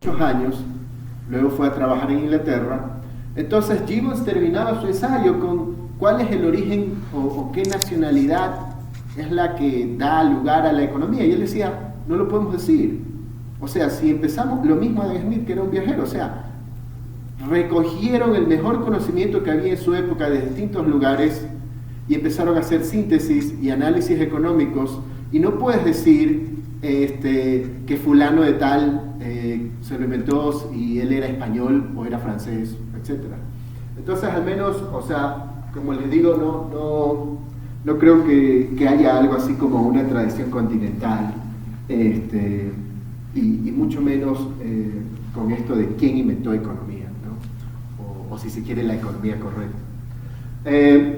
muchos años, luego fue a trabajar en Inglaterra. Entonces Gibbons terminaba su ensayo con cuál es el origen o qué nacionalidad es la que da lugar a la economía, y él decía, no lo podemos decir. O sea, si empezamos, lo mismo Adam Smith, que era un viajero, o sea, recogieron el mejor conocimiento que había en su época de distintos lugares y empezaron a hacer síntesis y análisis económicos, y no puedes decir que fulano de tal se lo inventó y él era español o era francés, etc. Entonces, al menos, o sea, como les digo, no creo que haya algo así como una tradición continental, y mucho menos con esto de quién inventó economía, ¿no? O si se quiere, la economía correcta.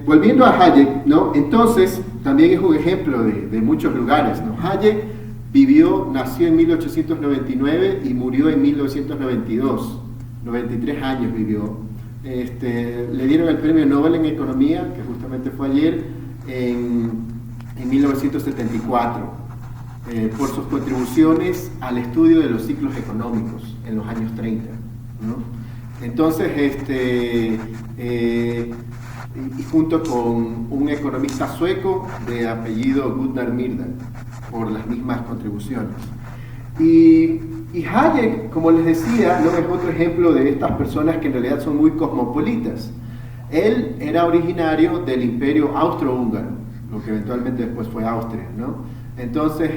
Volviendo a Hayek, ¿no? Entonces, también es un ejemplo de muchos lugares, ¿no? Hayek nació en 1899 y murió en 1992, 93 años vivió. Le dieron el premio Nobel en Economía, que justamente fue ayer, en 1974, por sus contribuciones al estudio de los ciclos económicos en los años 30, ¿no? Entonces, y junto con un economista sueco de apellido Gunnar Myrdal, por las mismas contribuciones. Y Hayek, como les decía, ¿no? Es otro ejemplo de estas personas que en realidad son muy cosmopolitas. Él era originario del Imperio Austrohúngaro, lo que eventualmente después fue Austria, ¿no? Entonces,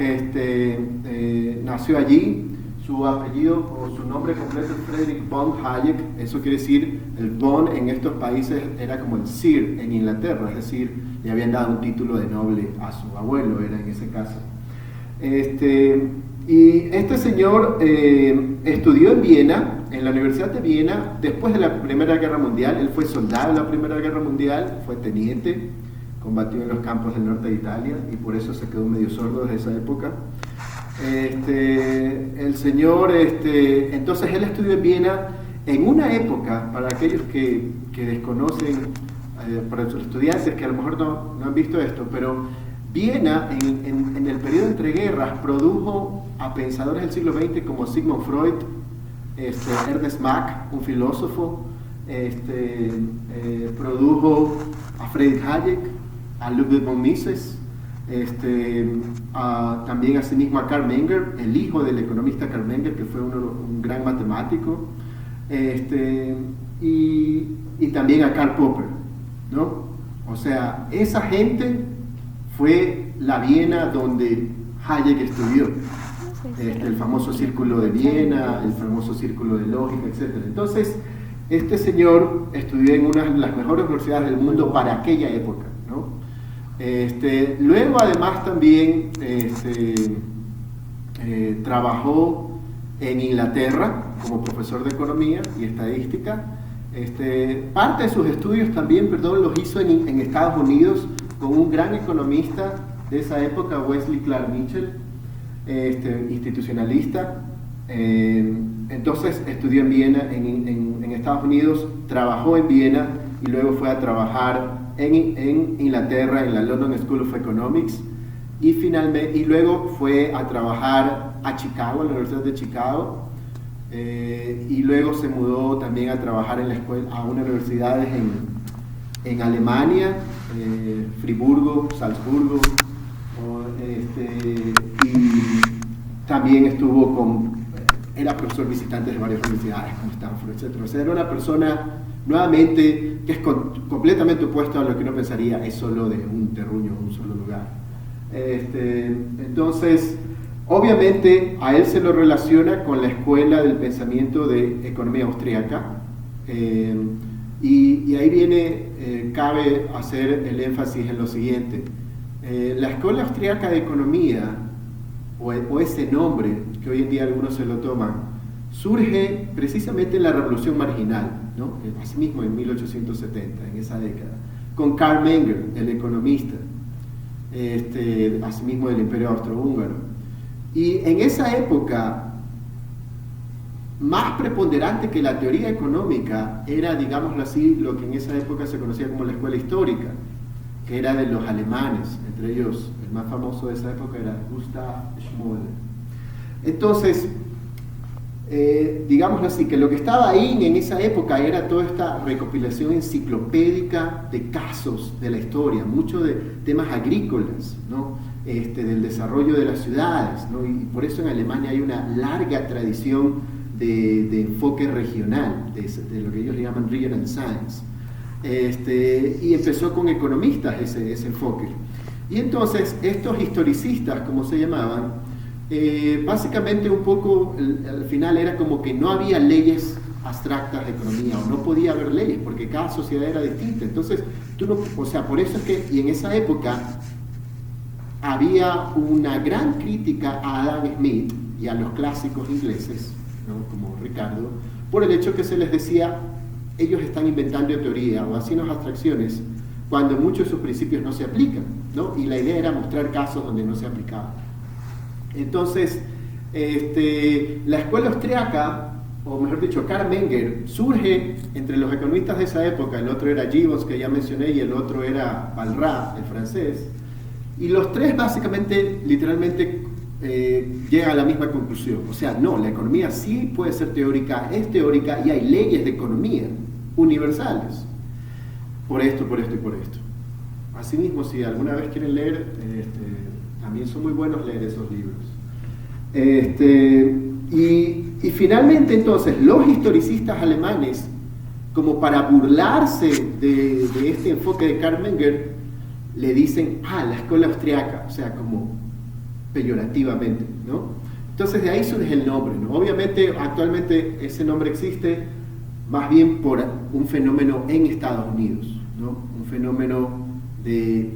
nació allí. Su apellido o su nombre completo es Friedrich von Hayek. Eso quiere decir, el von en estos países era como el Sir en Inglaterra, es decir, le habían dado un título de noble a su abuelo, era en ese caso. Y este señor estudió en Viena, en la Universidad de Viena, después de la Primera Guerra Mundial. Él fue soldado en la Primera Guerra Mundial, fue teniente, combatió en los campos del norte de Italia y por eso se quedó medio sordo desde esa época. El señor, entonces él estudió en Viena en una época, para aquellos que desconocen, para los estudiantes que a lo mejor no han visto esto, pero Viena en el periodo entre guerras produjo a pensadores del siglo XX como Sigmund Freud, Ernest Mach, un filósofo, produjo a Friedrich Hayek, a Ludwig von Mises, también asimismo a Carl Menger, el hijo del economista Carl Menger, que fue un gran matemático, y también a Karl Popper, ¿no? O sea, esa gente fue la Viena donde Hayek estudió, el famoso círculo de Viena, el famoso círculo de lógica, etc. Entonces, este señor estudió en una de las mejores universidades del mundo para aquella época, ¿no? Luego además también trabajó en Inglaterra como profesor de economía y estadística. Parte de sus estudios también, los hizo en Estados Unidos con un gran economista de esa época, Wesley Clark Mitchell, institucionalista. Entonces estudió en Viena, en Estados Unidos, trabajó en Viena y luego fue a trabajar en Inglaterra, en la London School of Economics, y luego fue a trabajar a Chicago, a la Universidad de Chicago, y luego se mudó también a trabajar a unas universidades en Alemania, Friburgo, Salzburgo, y también era profesor visitante de varias universidades como Stanford, etc. O sea, era una persona, nuevamente, que es completamente opuesto a lo que uno pensaría es solo de un terruño, un solo lugar. Entonces, obviamente a él se lo relaciona con la escuela del pensamiento de economía austríaca, y ahí cabe hacer el énfasis en lo siguiente. La escuela austríaca de economía, o ese nombre que hoy en día algunos se lo toman, surge precisamente en la Revolución Marginal, ¿no? Asimismo en 1870, en esa década, con Carl Menger, el economista, asimismo del Imperio Austrohúngaro. Y en esa época, más preponderante que la teoría económica era, digámoslo así, lo que en esa época se conocía como la escuela histórica, que era de los alemanes, entre ellos el más famoso de esa época era Gustav Schmoller. Entonces, digámoslo así, que lo que estaba ahí en esa época era toda esta recopilación enciclopédica de casos de la historia, mucho de temas agrícolas, ¿no? Del desarrollo de las ciudades, ¿no? Y por eso en Alemania hay una larga tradición de enfoque regional, de lo que ellos llaman regional science. Y empezó con economistas ese enfoque. Y entonces estos historicistas, como se llamaban, básicamente un poco al final era como que no había leyes abstractas de economía, o no podía haber leyes porque cada sociedad era distinta. Entonces o sea, por eso es que, y en esa época había una gran crítica a Adam Smith y a los clásicos ingleses, ¿no? Como Ricardo, por el hecho que se les decía, ellos están inventando teoría o haciendo abstracciones cuando muchos de sus principios no se aplican, ¿no? Y la idea era mostrar casos donde no se aplicaba. Entonces, la escuela austriaca, o mejor dicho, Karl Menger, surge entre los economistas de esa época. El otro era Gibbons, que ya mencioné, y el otro era Walras, el francés. Y los tres básicamente, literalmente, llegan a la misma conclusión. O sea, no, la economía sí puede ser teórica, es teórica, y hay leyes de economía universales. Por esto, por esto y por esto. Asimismo, si alguna vez quieren leer, también son muy buenos leer esos libros. Y finalmente, entonces, los historicistas alemanes, como para burlarse de este enfoque de Karl Menger, le dicen, la escuela austriaca, o sea, como peyorativamente, ¿no? Entonces de ahí surge el nombre, ¿no? Obviamente, actualmente ese nombre existe más bien por un fenómeno en Estados Unidos, ¿no? Un fenómeno de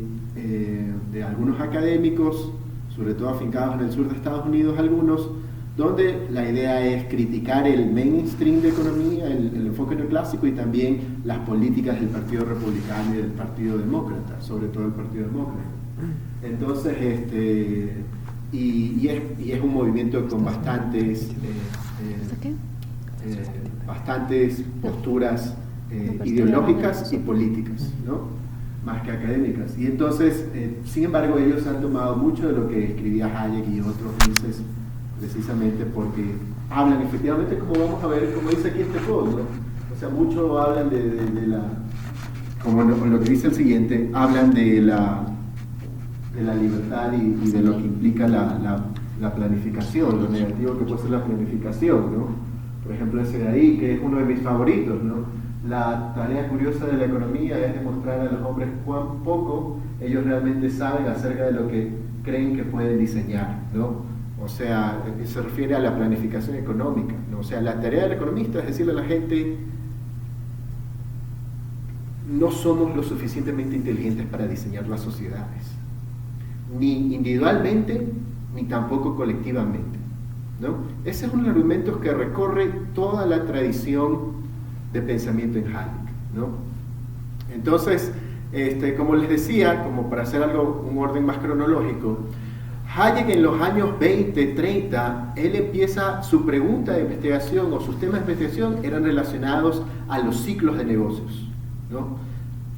algunos académicos, sobre todo afincados en el sur de Estados Unidos algunos, donde la idea es criticar el mainstream de economía, el enfoque neoclásico, y también las políticas del Partido Republicano y del Partido Demócrata, sobre todo el Partido Demócrata. Entonces, y es un movimiento con bastantes posturas ideológicas y políticas, ¿no? Más que académicas. Y entonces, sin embargo, ellos han tomado mucho de lo que escribía Hayek y otros Mises, precisamente porque hablan efectivamente, como vamos a ver, como dice aquí este post, ¿no? O sea, mucho hablan de la, como lo que dice el siguiente, hablan de la libertad y de lo que implica la planificación, lo negativo que puede ser la planificación, ¿no? Por ejemplo, ese de ahí, que es uno de mis favoritos, ¿no? La tarea curiosa de la economía es demostrar a los hombres cuán poco ellos realmente saben acerca de lo que creen que pueden diseñar, ¿no? O sea, se refiere a la planificación económica, ¿no? O sea, la tarea del economista es decirle a la gente, no somos lo suficientemente inteligentes para diseñar las sociedades, ni individualmente, ni tampoco colectivamente, ¿no? Ese es un argumento que recorre toda la tradición de pensamiento en Hayek, ¿no? Entonces, como les decía, como para hacer un orden más cronológico, Hayek en los años 20, 30, él empieza su pregunta de investigación o sus temas de investigación eran relacionados a los ciclos de negocios, ¿no?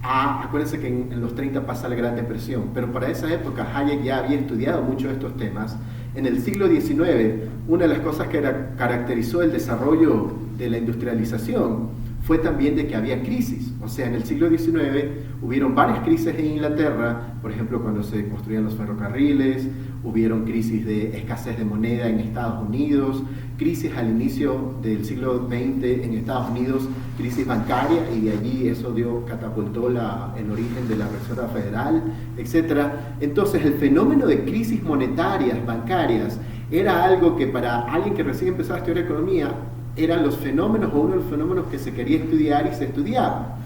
Acuérdense que en los 30 pasa la Gran Depresión, pero para esa época Hayek ya había estudiado mucho de estos temas. En el siglo XIX, una de las cosas que caracterizó el desarrollo de la industrialización fue también de que había crisis. O sea, en el siglo XIX hubieron varias crisis en Inglaterra, por ejemplo, cuando se construían los ferrocarriles, hubieron crisis de escasez de moneda en Estados Unidos, crisis al inicio del siglo XX en Estados Unidos, crisis bancaria, y de allí eso catapultó el origen de la Reserva Federal, etc. Entonces, el fenómeno de crisis monetarias, bancarias, era algo que para alguien que recién empezaba a estudiar economía, eran los fenómenos o uno de los fenómenos que se quería estudiar y se estudiaba.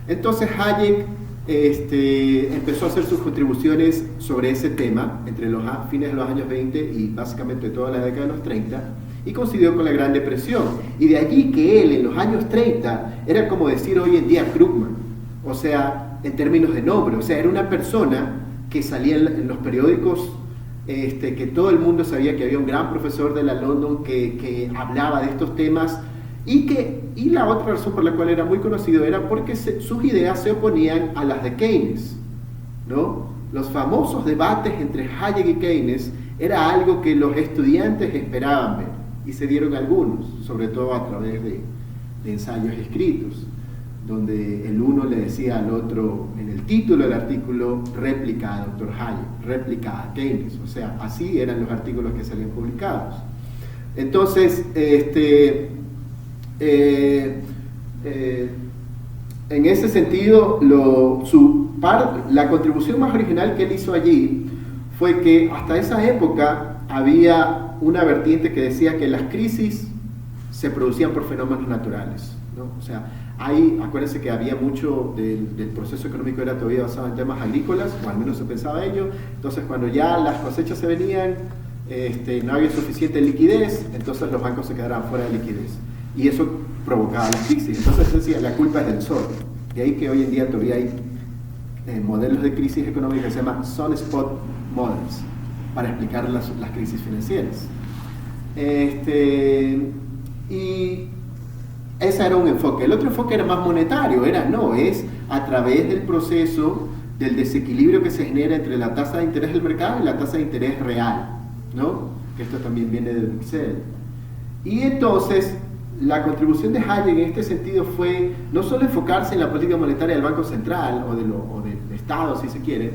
Entonces Hayek empezó a hacer sus contribuciones sobre ese tema entre los fines de los años 20 y básicamente toda la década de los 30, y coincidió con la Gran Depresión. Y de allí que él en los años 30 era como decir hoy en día Krugman, o sea, en términos de nombre, o sea, era una persona que salía en los periódicos, que todo el mundo sabía que había un gran profesor de la London que hablaba de estos temas, y la otra razón por la cual era muy conocido era porque sus ideas se oponían a las de Keynes, ¿no? Los famosos debates entre Hayek y Keynes era algo que los estudiantes esperaban ver, y se dieron algunos, sobre todo a través de ensayos escritos, donde el uno le decía al otro en el título del artículo, réplica a Dr. Hayek, réplica a Keynes, o sea, así eran los artículos que salían publicados. Entonces, en ese sentido, la contribución más original que él hizo allí fue que hasta esa época había una vertiente que decía que las crisis se producían por fenómenos naturales, ¿no? O sea, acuérdense que había mucho del proceso económico era todavía basado en temas agrícolas, o al menos se pensaba ello. Entonces, cuando ya las cosechas se venían, no había suficiente liquidez, entonces los bancos se quedaban fuera de liquidez. Y eso provocaba la crisis. Entonces se decía, la culpa es del sol. De ahí que hoy en día todavía hay modelos de crisis económica que se llaman sunspot models, para explicar las crisis financieras. Y ese era un enfoque. El otro enfoque era más monetario, es a través del proceso del desequilibrio que se genera entre la tasa de interés del mercado y la tasa de interés real, ¿no? Que esto también viene del Excel. Y entonces, la contribución de Hayek en este sentido fue no solo enfocarse en la política monetaria del Banco Central o del Estado, si se quiere,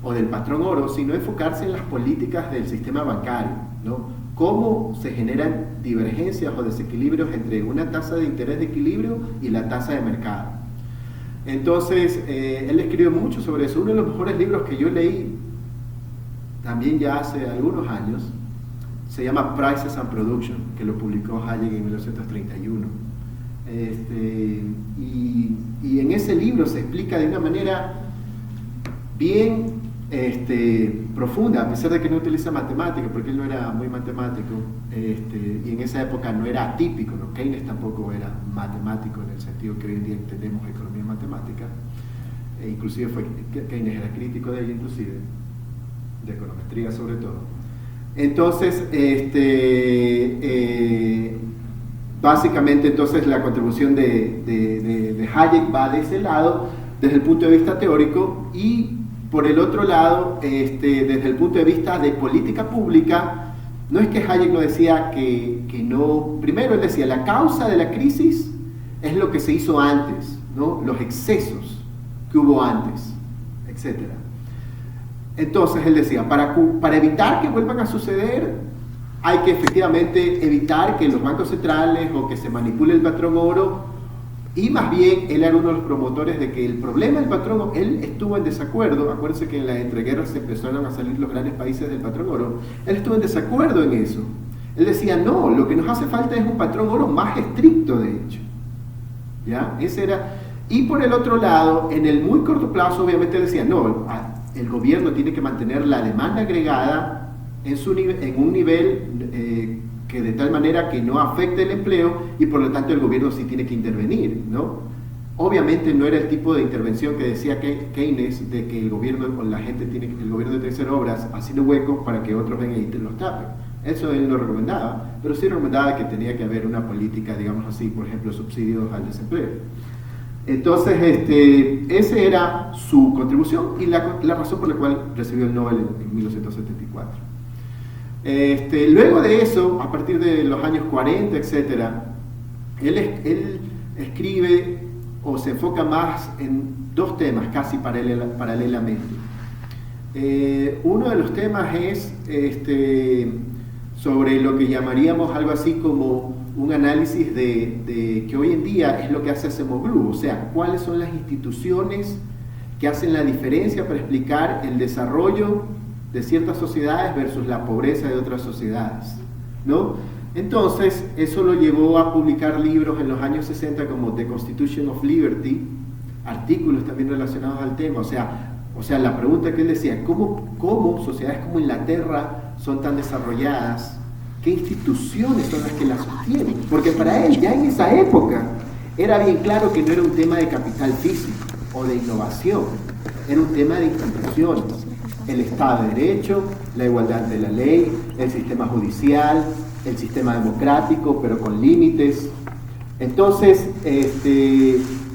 o del patrón oro, sino enfocarse en las políticas del sistema bancario, ¿no? Cómo se generan divergencias o desequilibrios entre una tasa de interés de equilibrio y la tasa de mercado. Entonces, él escribió mucho sobre eso. Uno de los mejores libros que yo leí, también ya hace algunos años, se llama Prices and Production, que lo publicó Hayek en 1931. Y en ese libro se explica de una manera bien profunda, a pesar de que no utiliza matemáticas, porque él no era muy matemático, y en esa época no era atípico, ¿no? Keynes tampoco era matemático en el sentido que hoy en día entendemos economía matemática, inclusive Keynes era crítico de ella, inclusive, de econometría sobre todo. Entonces, básicamente entonces la contribución de Hayek va de ese lado, desde el punto de vista teórico, y por el otro lado, desde el punto de vista de política pública, no es que Hayek no decía que no. Primero él decía, la causa de la crisis es lo que se hizo antes, ¿no? Los excesos que hubo antes, etc. Entonces él decía, para evitar que vuelvan a suceder, hay que efectivamente evitar que los bancos centrales o que se manipule el patrón oro. Y más bien, él era uno de los promotores de que el problema del patrón oro, él estuvo en desacuerdo. Acuérdense que en la entreguerras se empezaron a salir los grandes países del patrón oro. Él estuvo en desacuerdo en eso. Él decía, no, lo que nos hace falta es un patrón oro más estricto, de hecho. ¿Ya? Ese era. Y por el otro lado, en el muy corto plazo, obviamente él decía, no, el gobierno tiene que mantener la demanda agregada en un nivel que de tal manera que no afecte el empleo, y por lo tanto el gobierno sí tiene que intervenir, ¿no? Obviamente no era el tipo de intervención que decía Keynes, de que el gobierno o la gente el gobierno tiene que hacer obras haciendo huecos para que otros vengan y los tapen. Eso él no recomendaba, pero sí recomendaba que tenía que haber una política, digamos así, por ejemplo, subsidios al desempleo. Entonces, esa era su contribución y la razón por la cual recibió el Nobel en 1974. Luego de eso, a partir de los años 40, etc., él escribe o se enfoca más en dos temas casi paralelamente. Uno de los temas es sobre lo que llamaríamos algo así como un análisis de que hoy en día es lo que hace Acemoglu, o sea, cuáles son las instituciones que hacen la diferencia para explicar el desarrollo de ciertas sociedades versus la pobreza de otras sociedades, ¿no? Entonces, eso lo llevó a publicar libros en los años 60 como The Constitution of Liberty, artículos también relacionados al tema, o sea, la pregunta que él decía, ¿cómo sociedades como Inglaterra son tan desarrolladas? ¿Qué instituciones son las que las sostienen? Porque para él, ya en esa época, era bien claro que no era un tema de capital físico o de innovación, era un tema de instituciones. El Estado de Derecho, la igualdad de la ley, el sistema judicial, el sistema democrático, pero con límites. Entonces,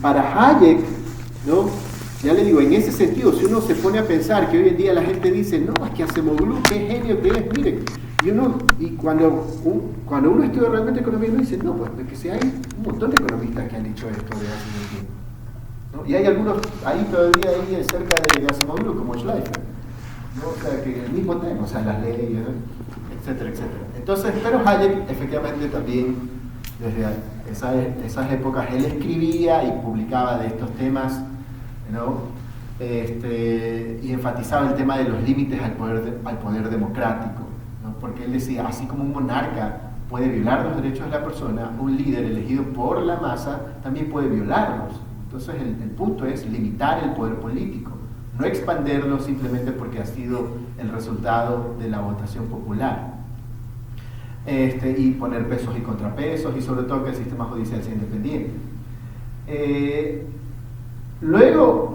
para Hayek, ¿no? ya le digo, en ese sentido, si uno se pone a pensar que hoy en día la gente dice, no, es que Acemoglu, qué genio que es, miren, y cuando uno estudia realmente economía, uno dice, no, pues que si hay un montón de economistas que han dicho esto de hace un tiempo, ¿no? Y hay algunos ahí todavía ahí cerca de Acemoglu, como Schleifer, ¿no? O sea, que el mismo tema, o sea, las leyes, ¿no? Etcétera, etcétera. Entonces, pero Hayek efectivamente también, desde esas épocas, él escribía y publicaba de estos temas, ¿no? Y enfatizaba el tema de los límites al poder democrático, ¿no? Porque él decía, así como un monarca puede violar los derechos de la persona, un líder elegido por la masa también puede violarlos. Entonces el punto es limitar el poder político, no expanderlo simplemente porque ha sido el resultado de la votación popular. Y poner pesos y contrapesos, y sobre todo que el sistema judicial sea independiente. Luego,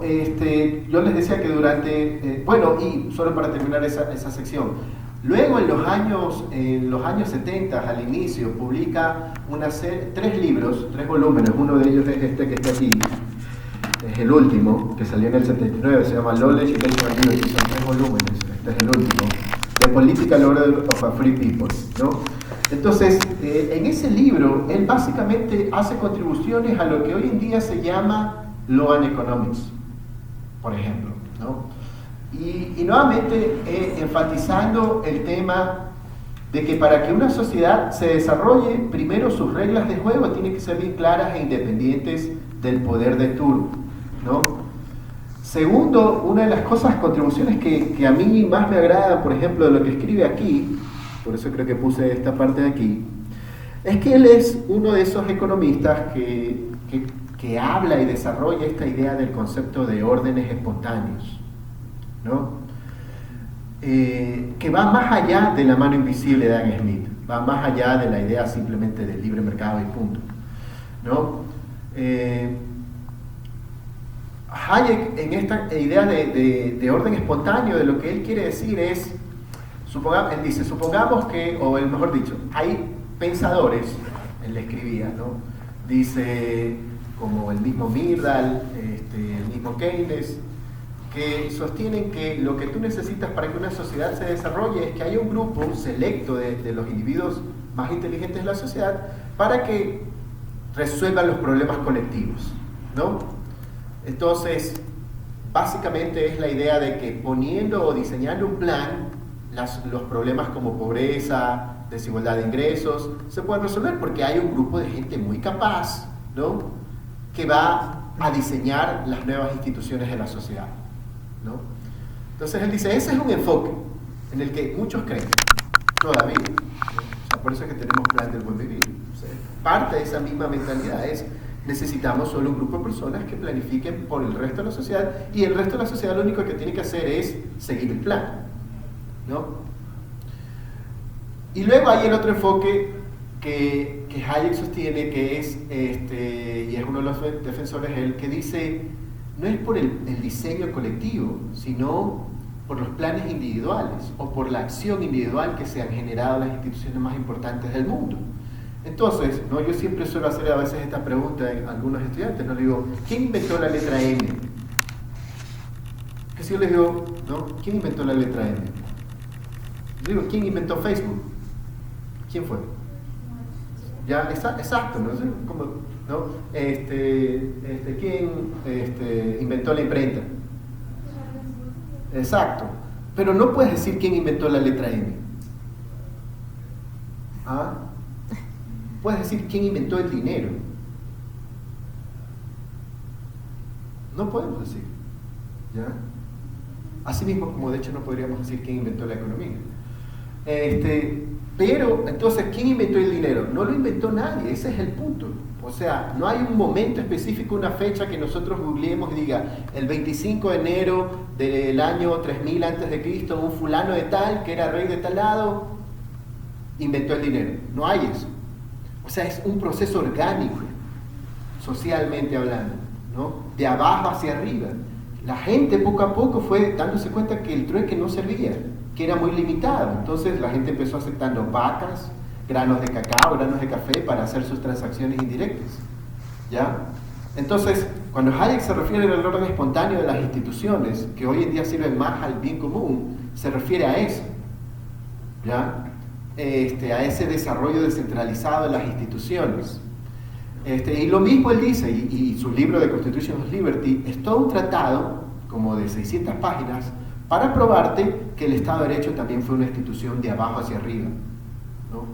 yo les decía que durante, bueno, y solo para terminar esa sección, luego en los años 70, al inicio, publica tres libros, 3 volúmenes, uno de ellos es este que está aquí, es el último, que salió en el 79, se llama Law, Legislation and Liberty, son 3 volúmenes, este es el último, The Political Order of a Free People, ¿no? Entonces, en ese libro, él básicamente hace contribuciones a lo que hoy en día se llama Law and Economics, por ejemplo, ¿no? Y nuevamente enfatizando el tema de que para que una sociedad se desarrolle, primero sus reglas de juego tienen que ser bien claras e independientes del poder de turno, ¿no? Segundo, una de las contribuciones que a mí más me agrada, por ejemplo, de lo que escribe aquí, por eso creo que puse esta parte de aquí, es que él es uno de esos economistas que habla y desarrolla esta idea del concepto de órdenes espontáneos, ¿no? Que va más allá de la mano invisible de Adam Smith, va más allá de la idea simplemente del libre mercado y punto, ¿no? Hayek, en esta idea de orden espontáneo, de lo que él quiere decir es, él dice, supongamos que, o mejor dicho, hay pensadores, él le escribía, ¿no? Dice, como el mismo Myrdal, el mismo Keynes, que sostienen que lo que tú necesitas para que una sociedad se desarrolle es que haya un grupo selecto de los individuos más inteligentes de la sociedad para que resuelvan los problemas colectivos, ¿no? Entonces, básicamente es la idea de que poniendo o diseñando un plan, los problemas como pobreza, desigualdad de ingresos, se pueden resolver porque hay un grupo de gente muy capaz, ¿no? Que va a diseñar las nuevas instituciones de la sociedad, ¿no? Entonces él dice, ese es un enfoque en el que muchos creen todavía, ¿no? O sea, por eso es que tenemos plan del buen vivir. O sea, parte de esa misma mentalidad es, necesitamos solo un grupo de personas que planifiquen por el resto de la sociedad, y el resto de la sociedad lo único que tiene que hacer es seguir el plan, ¿no? Y luego hay el otro enfoque que Hayek sostiene, que es, y es uno de los defensores, el que dice, no es por el diseño colectivo, sino por los planes individuales o por la acción individual que se han generado las instituciones más importantes del mundo. Entonces, ¿no? Yo siempre suelo hacer a veces esta pregunta a algunos estudiantes, ¿no? Le digo, ¿quién inventó la letra M? Que si yo les digo, ¿no? ¿Quién inventó la letra M? Yo digo, ¿quién inventó Facebook? ¿Quién fue? Ya, exacto, ¿no? Como, ¿no? ¿Quién inventó la imprenta? Exacto. Pero no puedes decir quién inventó la letra M. ¿Ah? Puedes decir quién inventó el dinero. No podemos decir, ¿ya? Así mismo como de hecho no podríamos decir quién inventó la economía. Pero entonces, ¿quién inventó el dinero? No lo inventó nadie, ese es el punto. O sea, no hay un momento específico, una fecha que nosotros googleemos y diga, el 25 de enero del año 3000 a.C., un fulano de tal, que era rey de tal lado, inventó el dinero. No hay eso. O sea, es un proceso orgánico, socialmente hablando, ¿no? De abajo hacia arriba. La gente poco a poco fue dándose cuenta que el trueque no servía, que era muy limitado. Entonces la gente empezó aceptando vacas, granos de cacao, granos de café para hacer sus transacciones indirectas, ¿ya? Entonces, cuando Hayek se refiere al orden espontáneo de las instituciones, que hoy en día sirven más al bien común, se refiere a eso, ¿ya? A ese desarrollo descentralizado de las instituciones. Y lo mismo él dice, y su libro de Constitution of Liberty es todo un tratado, como de 600 páginas, para probarte que el Estado de Derecho también fue una institución de abajo hacia arriba, ¿no?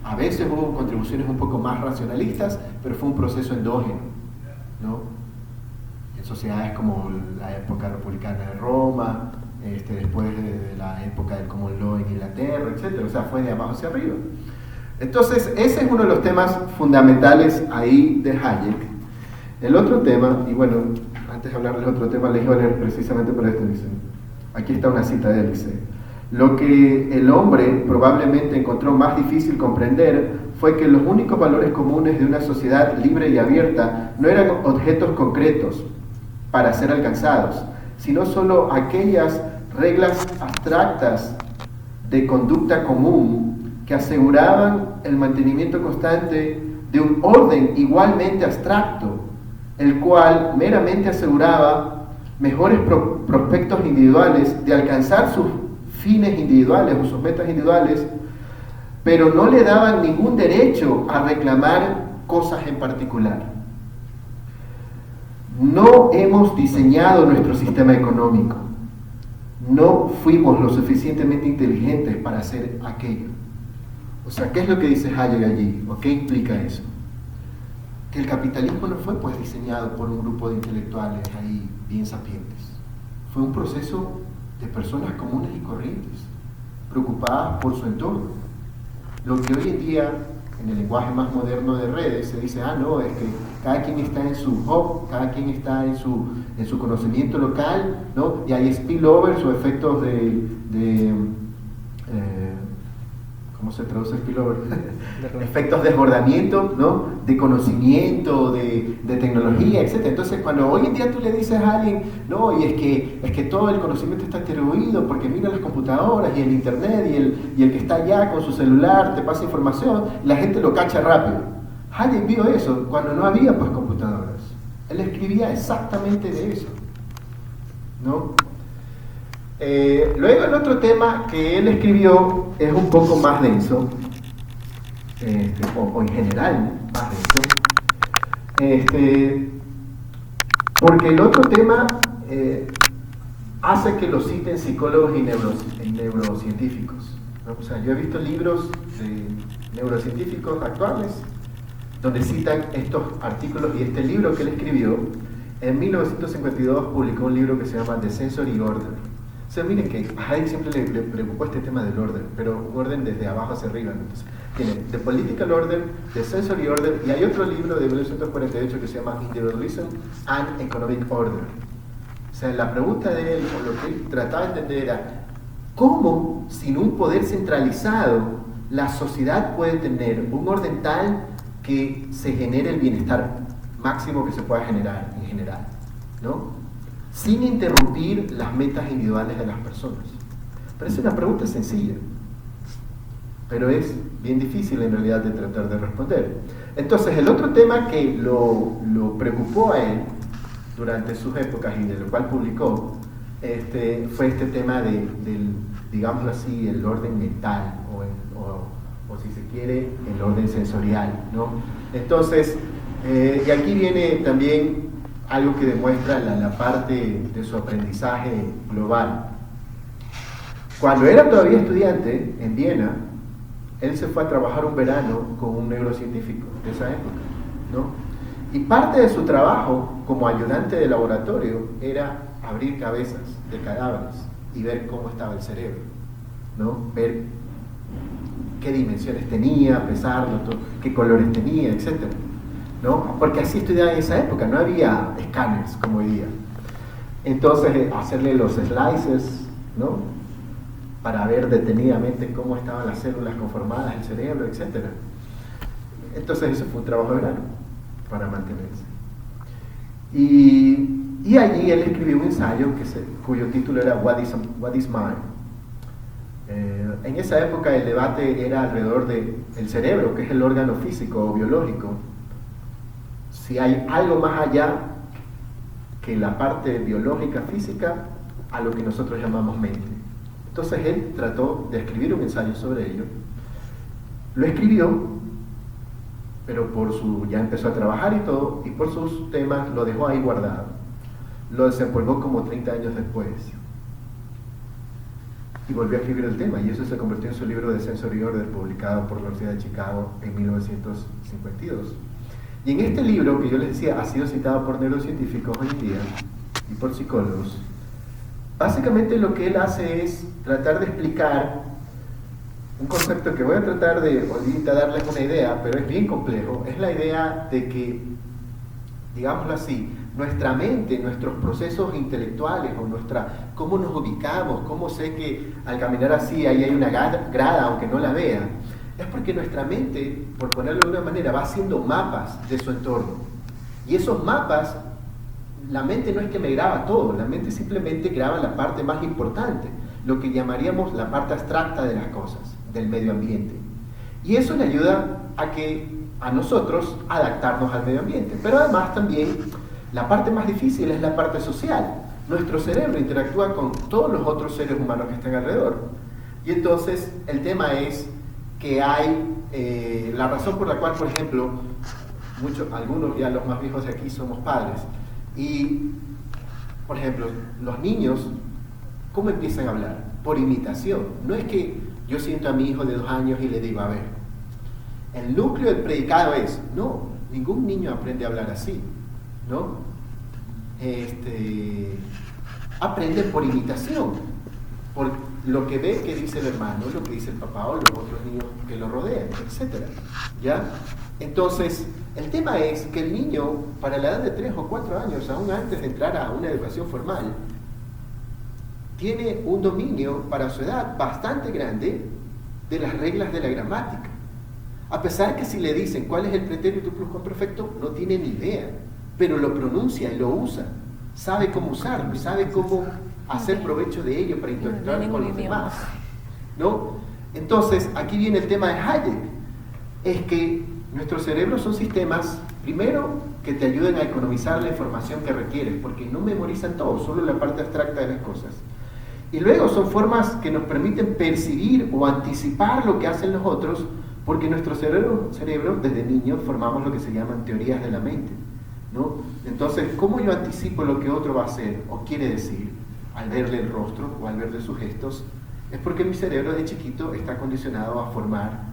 A veces hubo contribuciones un poco más racionalistas, pero fue un proceso endógeno, ¿no? En sociedades como la época republicana de Roma, después de la época del Common Law en Inglaterra, etc. O sea, fue de abajo hacia arriba. Entonces, ese es uno de los temas fundamentales ahí de Hayek. El otro tema, y bueno, antes de hablar del otro tema, les iba a leer precisamente por esto, dice, aquí está una cita de él, dice, lo que el hombre probablemente encontró más difícil comprender fue que los únicos valores comunes de una sociedad libre y abierta no eran objetos concretos para ser alcanzados, sino solo aquellas reglas abstractas de conducta común que aseguraban el mantenimiento constante de un orden igualmente abstracto, el cual meramente aseguraba mejores prospectos individuales de alcanzar sus fines individuales o sus metas individuales, pero no le daban ningún derecho a reclamar cosas en particular. No hemos diseñado nuestro sistema económico. No fuimos lo suficientemente inteligentes para hacer aquello. O sea, ¿qué es lo que dice Hayek allí? ¿O qué implica eso? Que el capitalismo no fue pues diseñado por un grupo de intelectuales ahí bien sapientes. Fue un proceso de personas comunes y corrientes, preocupadas por su entorno. Lo que hoy en día, en el lenguaje más moderno de redes, se dice, no, es que cada quien está en su hub, cada quien está en su conocimiento local, ¿no? Y hay spillovers o efectos ¿cómo se traduce spillover? Efectos de desbordamiento, ¿no? De conocimiento, de tecnología, etc. Entonces, cuando hoy en día tú le dices a alguien, no, y es que todo el conocimiento está distribuido porque mira las computadoras y el internet y el que está allá con su celular te pasa información, la gente lo cacha rápido. Hayek vio eso cuando no había pues computadoras. Él escribía exactamente de eso, ¿no? Luego el otro tema que él escribió es un poco más denso, o en general más denso, porque el otro tema hace que lo citen psicólogos y neurocientíficos, ¿no? O sea, yo he visto libros de neurocientíficos actuales donde citan estos artículos, y este libro que él escribió en 1952 publicó un libro que se llama The Sensory Order. O sea, miren que a Hayek siempre le preocupó este tema del orden, pero un orden desde abajo hacia arriba. Entonces, tiene The Political Order, The Sensory Order, y hay otro libro de 1948 que se llama Individualism and Economic Order. O sea, la pregunta de él, o lo que él trataba de entender era, ¿cómo, sin un poder centralizado, la sociedad puede tener un orden tal que se genere el bienestar máximo que se pueda generar en general, ¿no? Sin interrumpir las metas individuales de las personas? Pero es una pregunta sencilla, pero es bien difícil en realidad de tratar de responder. Entonces, el otro tema que lo preocupó a él durante sus épocas y de lo cual publicó, fue este tema del, digámoslo así, el orden mental, o si se quiere, el orden sensorial, ¿no? Entonces, y aquí viene también algo que demuestra la parte de su aprendizaje global. Cuando era todavía estudiante en Viena, él se fue a trabajar un verano con un neurocientífico de esa época, ¿no? Y parte de su trabajo como ayudante de laboratorio era abrir cabezas de cadáveres y ver cómo estaba el cerebro, ¿no? Ver qué dimensiones tenía, pesarlo, qué colores tenía, etc., ¿no? Porque así estudiaba en esa época, no había escáneres como hoy día. Entonces, hacerle los slices, ¿no? Para ver detenidamente cómo estaban las células conformadas, el cerebro, etc. Entonces, eso fue un trabajo de verano para mantenerse. Y allí él escribió un ensayo cuyo título era What is Mind? En esa época el debate era alrededor del cerebro, que es el órgano físico o biológico, si hay algo más allá que la parte biológica, física, a lo que nosotros llamamos mente. Entonces él trató de escribir un ensayo sobre ello. Lo escribió, pero ya empezó a trabajar y todo, y por sus temas lo dejó ahí guardado. Lo desempolvó como 30 años después. Y volvió a escribir el tema, y eso se convirtió en su libro de Sensory Order, publicado por la Universidad de Chicago en 1952. Y en este libro, que yo les decía, ha sido citado por neurocientíficos hoy en día, y por psicólogos, básicamente lo que él hace es tratar de explicar un concepto que voy a tratar de ahorita darles una idea, pero es bien complejo. Es la idea de que, digámoslo así, nuestra mente, nuestros procesos intelectuales o cómo nos ubicamos, cómo sé que al caminar así ahí hay una grada aunque no la vea, es porque nuestra mente, por ponerlo de una manera, va haciendo mapas de su entorno. Y esos mapas, la mente no es que me graba todo, la mente simplemente graba la parte más importante, lo que llamaríamos la parte abstracta de las cosas, del medio ambiente. Y eso le ayuda a nosotros adaptarnos al medio ambiente. Pero además también, la parte más difícil es la parte social. Nuestro cerebro interactúa con todos los otros seres humanos que están alrededor. Y entonces, el tema es que hay, la razón por la cual, por ejemplo, algunos ya los más viejos de aquí somos padres, y, por ejemplo, los niños, ¿cómo empiezan a hablar? Por imitación. No es que yo siento a mi hijo de 2 años y le digo, a ver, el núcleo del predicado es, no, ningún niño aprende a hablar así, ¿no? Aprende por imitación, por lo que ve que dice el hermano, lo que dice el papá o los otros niños que lo rodean, etc. ¿Ya? Entonces, el tema es que el niño, para la edad de 3 o 4 años, aún antes de entrar a una educación formal, tiene un dominio para su edad bastante grande de las reglas de la gramática. A pesar que si le dicen cuál es el pretérito pluscuamperfecto, no tiene ni idea, pero lo pronuncia y lo usa, sabe cómo usarlo, sabe cómo hacer provecho de ello para interactuar con los demás, ¿no? Entonces, aquí viene el tema de Hayek, es que nuestros cerebros son sistemas, primero, que te ayuden a economizar la información que requieres, porque no memorizan todo, solo la parte abstracta de las cosas. Y luego son formas que nos permiten percibir o anticipar lo que hacen los otros, porque nuestro cerebro desde niños formamos lo que se llaman teorías de la mente, ¿no? Entonces, ¿cómo yo anticipo lo que otro va a hacer o quiere decir al verle el rostro o al verle sus gestos? Es porque mi cerebro de chiquito está condicionado a formar,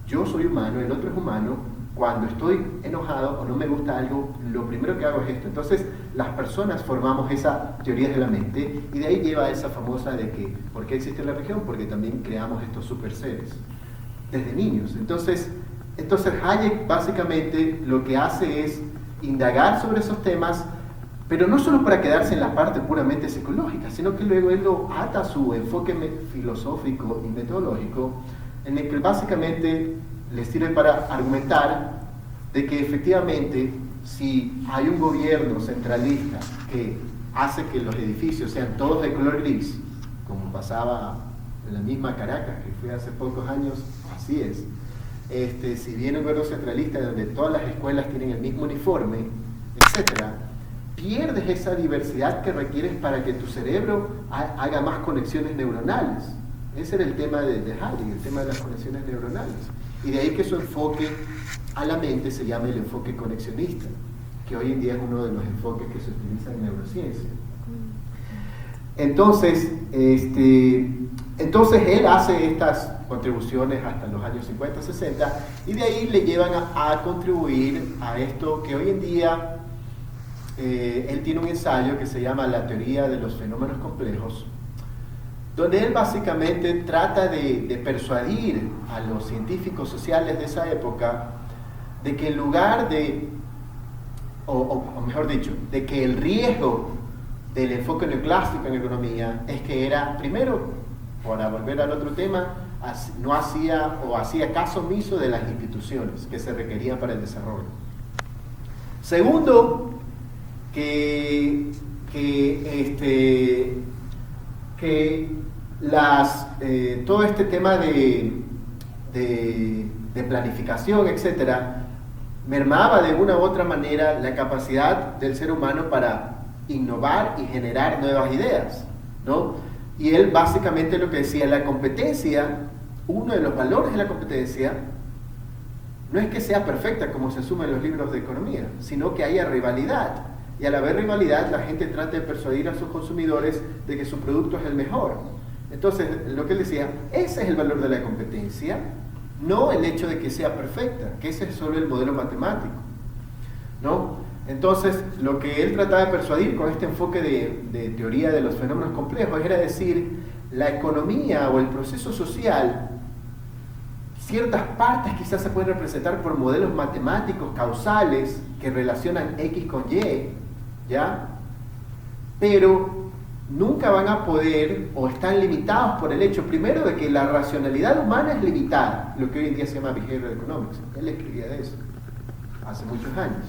yo soy humano, el otro es humano, cuando estoy enojado o no me gusta algo, lo primero que hago es esto. Entonces, las personas formamos esa teoría de la mente y de ahí lleva esa famosa de que, ¿por qué existe la religión? Porque también creamos estos super seres desde niños. Entonces Hayek básicamente lo que hace es indagar sobre esos temas, pero no solo para quedarse en la parte puramente psicológica, sino que luego él lo ata a su enfoque filosófico y metodológico, en el que básicamente les sirve para argumentar de que efectivamente si hay un gobierno centralista que hace que los edificios sean todos de color gris, como pasaba en la misma Caracas que fui hace pocos años, así es. Si viene un gobierno centralista donde todas las escuelas tienen el mismo uniforme, etcétera, pierdes esa diversidad que requieres para que tu cerebro haga más conexiones neuronales. Ese era el tema de Hayek, el tema de las conexiones neuronales. Y de ahí que su enfoque a la mente se llama el enfoque conexionista, que hoy en día es uno de los enfoques que se utiliza en neurociencia. Entonces él hace estas contribuciones hasta los años 50, 60, y de ahí le llevan a contribuir a esto que hoy en día él tiene un ensayo que se llama La teoría de los fenómenos complejos, donde él básicamente trata de persuadir a los científicos sociales de esa época de que en lugar de, o mejor dicho, de que el riesgo del enfoque neoclásico en economía es que era, primero, para volver al otro tema, no hacía o hacía caso omiso de las instituciones que se requerían para el desarrollo. Segundo, que todo este tema de planificación, etcétera, mermaba de una u otra manera la capacidad del ser humano para innovar y generar nuevas ideas, ¿no? Y él básicamente lo que decía, la competencia, uno de los valores de la competencia, no es que sea perfecta como se asume en los libros de economía, sino que haya rivalidad. Y al haber rivalidad, la gente trata de persuadir a sus consumidores de que su producto es el mejor. Entonces, lo que él decía, ese es el valor de la competencia, no el hecho de que sea perfecta, que ese es solo el modelo matemático, ¿no? Entonces, lo que él trataba de persuadir con este enfoque de teoría de los fenómenos complejos era decir, la economía o el proceso social, ciertas partes quizás se pueden representar por modelos matemáticos causales que relacionan X con Y, ¿ya? Pero nunca van a poder o están limitados por el hecho, primero, de que la racionalidad humana es limitada, lo que hoy en día se llama behavioral economics. Él escribía de eso hace muchos años.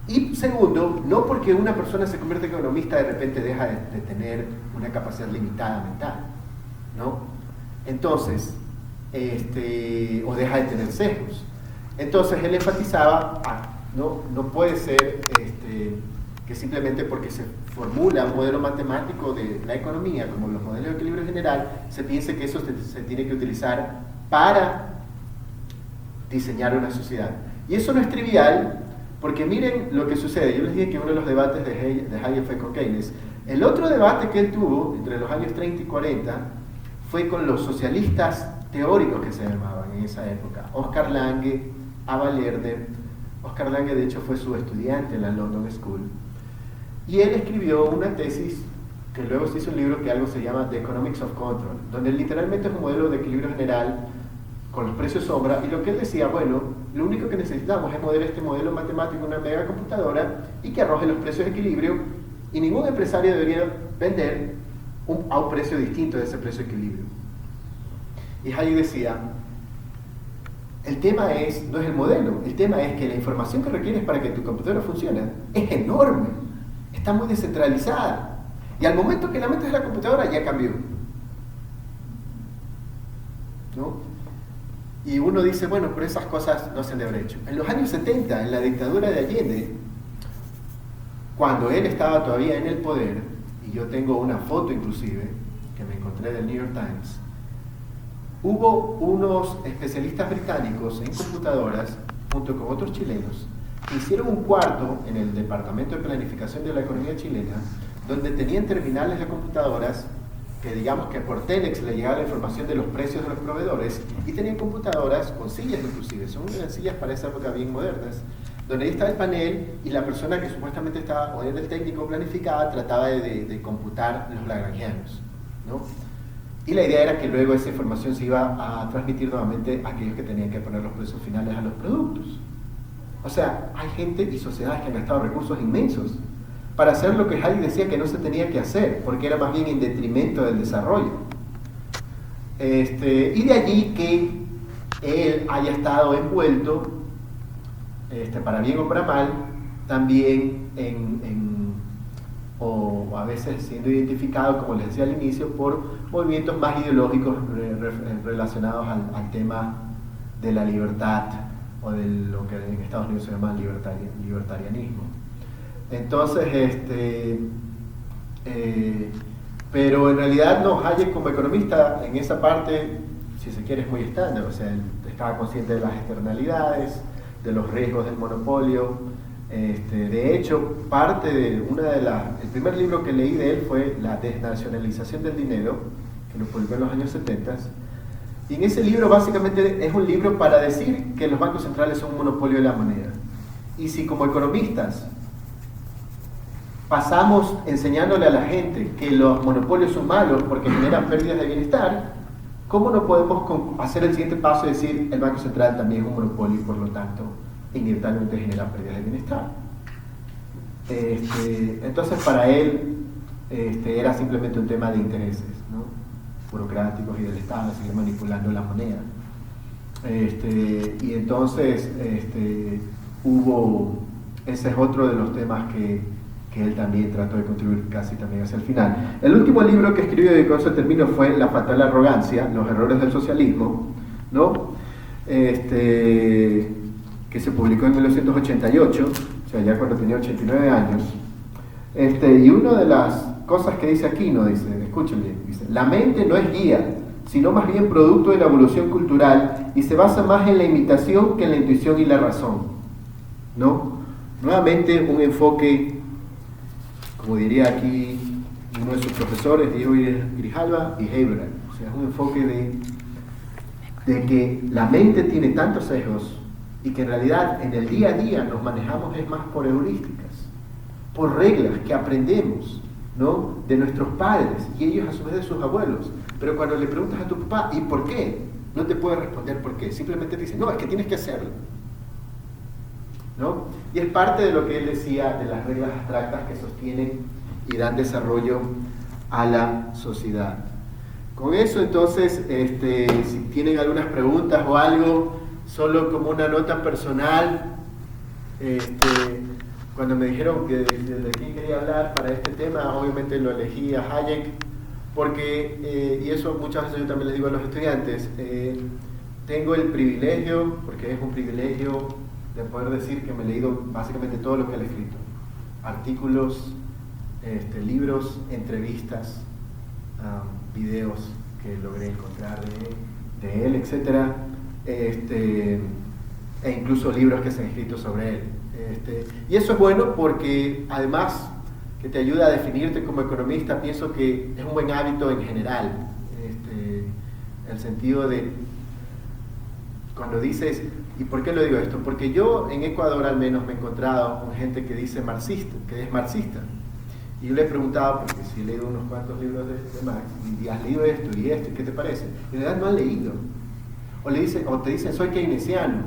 Y segundo, no porque una persona se convierte en economista de repente deja de tener una capacidad limitada mental, ¿no? Entonces, o deja de tener sesgos. Entonces él enfatizaba, no puede ser que simplemente porque se formula un modelo matemático de la economía, como los modelos de equilibrio general, se piense que eso se tiene que utilizar para diseñar una sociedad. Y eso no es trivial, porque miren lo que sucede. Yo les dije que uno de los debates de Hayek fue con Keynes. El otro debate que él tuvo entre los años 30 y 40 fue con los socialistas teóricos que se llamaban en esa época. Oscar Lange, Ava Lerner. Oscar Lange de hecho fue su estudiante en la London School. Y él escribió una tesis que luego se hizo un libro que algo se llama The Economics of Control, donde literalmente es un modelo de equilibrio general con los precios sombra, y lo que él decía, bueno, lo único que necesitamos es modelar este modelo matemático en una megacomputadora y que arroje los precios de equilibrio, y ningún empresario debería vender a un precio distinto de ese precio de equilibrio. Y Hayek decía, el tema no es el modelo, el tema es que la información que requieres para que tu computadora funcione es enorme, está muy descentralizada, y al momento que la metes en la computadora ya cambió, ¿no? Y uno dice, bueno, pero esas cosas no se han de haber hecho. En los años 70, en la dictadura de Allende, cuando él estaba todavía en el poder, y yo tengo una foto inclusive, que me encontré del New York Times, hubo unos especialistas británicos en computadoras, junto con otros chilenos, que hicieron un cuarto en el Departamento de Planificación de la Economía Chilena, donde tenían terminales de computadoras que digamos que por Telex le llegaba la información de los precios de los proveedores, y tenían computadoras con sillas inclusive, son unas sillas para esa época bien modernas, donde ahí estaba el panel y la persona que supuestamente estaba, o era el técnico planificada, trataba de computar los lagrangianos, ¿no? Y la idea era que luego esa información se iba a transmitir nuevamente a aquellos que tenían que poner los precios finales a los productos. O sea, hay gente y sociedades que han gastado recursos inmensos para hacer lo que Hayek decía que no se tenía que hacer, porque era más bien en detrimento del desarrollo. Y de allí que él haya estado envuelto, para bien o para mal, también o a veces siendo identificado, como les decía al inicio, por movimientos más ideológicos relacionados al tema de la libertad, o de lo que en Estados Unidos se llama libertarianismo. Entonces, pero en realidad no, Hayek como economista en esa parte, si se quiere, es muy estándar. O sea, él estaba consciente de las externalidades, de los riesgos del monopolio. De hecho, el primer libro que leí de él fue La desnacionalización del dinero, que lo publicó en los años 70. Y en ese libro básicamente es un libro para decir que los bancos centrales son un monopolio de la moneda. Y si como economistas pasamos enseñándole a la gente que los monopolios son malos porque generan pérdidas de bienestar, ¿cómo no podemos hacer el siguiente paso y decir el Banco Central también es un monopolio y por lo tanto inevitablemente genera pérdidas de bienestar? Entonces para él era simplemente un tema de intereses, ¿no?, burocráticos y del Estado, seguir manipulando la moneda. Y entonces ese es otro de los temas que él también trató de contribuir casi también hacia el final. El último libro que escribió y con eso termino fue La fatal arrogancia, los errores del socialismo, ¿no? que se publicó en 1988, o sea, ya cuando tenía 89 años. Y una de las cosas que dice Aquino, dice, escuchen bien, dice, la mente no es guía, sino más bien producto de la evolución cultural y se basa más en la imitación que en la intuición y la razón, ¿no? Nuevamente un enfoque, como diría aquí uno de sus profesores, Diego Grijalva y Heber, o sea, es un enfoque de que la mente tiene tantos sesgos y que en realidad en el día a día nos manejamos es más por heurísticas, por reglas que aprendemos, ¿no?, de nuestros padres y ellos a su vez de sus abuelos. Pero cuando le preguntas a tu papá, ¿y por qué?, no te puede responder por qué, simplemente te dice, no, es que tienes que hacerlo, ¿no? Y es parte de lo que él decía de las reglas abstractas que sostienen y dan desarrollo a la sociedad. Con eso, entonces, si tienen algunas preguntas o algo, solo como una nota personal, cuando me dijeron que de quién quería hablar para este tema, obviamente lo elegí a Hayek, porque, y eso muchas veces yo también les digo a los estudiantes, tengo el privilegio, porque es un privilegio, de poder decir que me he leído básicamente todo lo que él ha escrito. Artículos, libros, entrevistas, videos que logré encontrar de él, etc. E incluso libros que se han escrito sobre él. Y eso es bueno porque además que te ayuda a definirte como economista, pienso que es un buen hábito en general, en el sentido de cuando dices, ¿y por qué lo digo esto? Porque yo en Ecuador al menos me he encontrado con gente que dice marxista, que es marxista. Y yo le he preguntado, porque si he leído unos cuantos libros de Marx, y has leído esto y esto, ¿qué te parece? Y en realidad no han leído. O te dicen, soy keynesiano,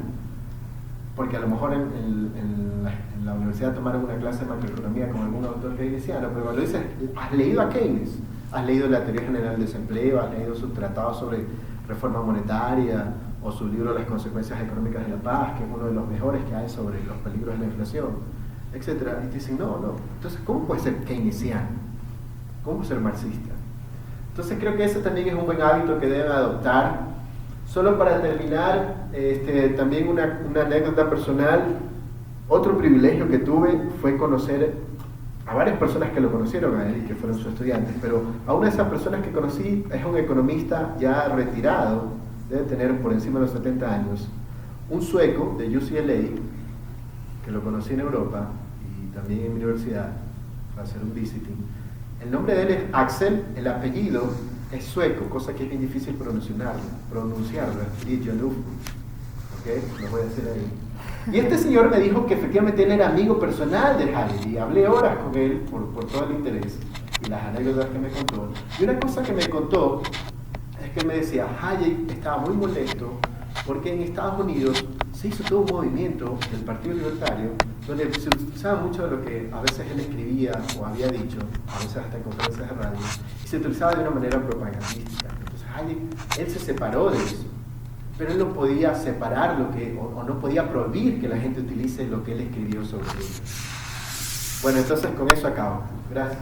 porque a lo mejor en la universidad tomaron una clase de macroeconomía con algún autor keynesiano, pero cuando dicen, ¿has leído a Keynes? ¿Has leído la teoría general del desempleo? ¿Has leído su tratado sobre reforma monetaria? O su libro Las consecuencias económicas de la paz, que es uno de los mejores que hay sobre los peligros de la inflación, etcétera. Y te dicen, no. Entonces, ¿cómo puede ser keynesiano? ¿Cómo puede ser marxista? Entonces, creo que ese también es un buen hábito que deben adoptar. Solo para terminar, también una anécdota personal. Otro privilegio que tuve fue conocer a varias personas que lo conocieron a él y que fueron sus estudiantes, pero a una de esas personas que conocí es un economista ya retirado, debe tener por encima de los 70 años, un sueco de UCLA, que lo conocí en Europa y también en mi universidad para hacer un visiting. El nombre de él es Axel, el apellido es sueco, cosa que es bien difícil pronunciarlo, ¿ok? Lo voy a decir ahí. Y este señor me dijo que efectivamente él era amigo personal de Hayek y hablé horas con él por todo el interés y las anécdotas que me contó. Y una cosa que me contó es que me decía, Hayek estaba muy molesto porque en Estados Unidos se hizo todo un movimiento del Partido Libertario donde se utilizaba mucho de lo que a veces él escribía o había dicho, a veces hasta en conferencias de radio, y se utilizaba de una manera propagandística. Entonces Hayek, él se separó de eso, pero él no podía separar o no podía prohibir que la gente utilice lo que él escribió sobre ellos. Bueno, entonces con eso acabo. Gracias.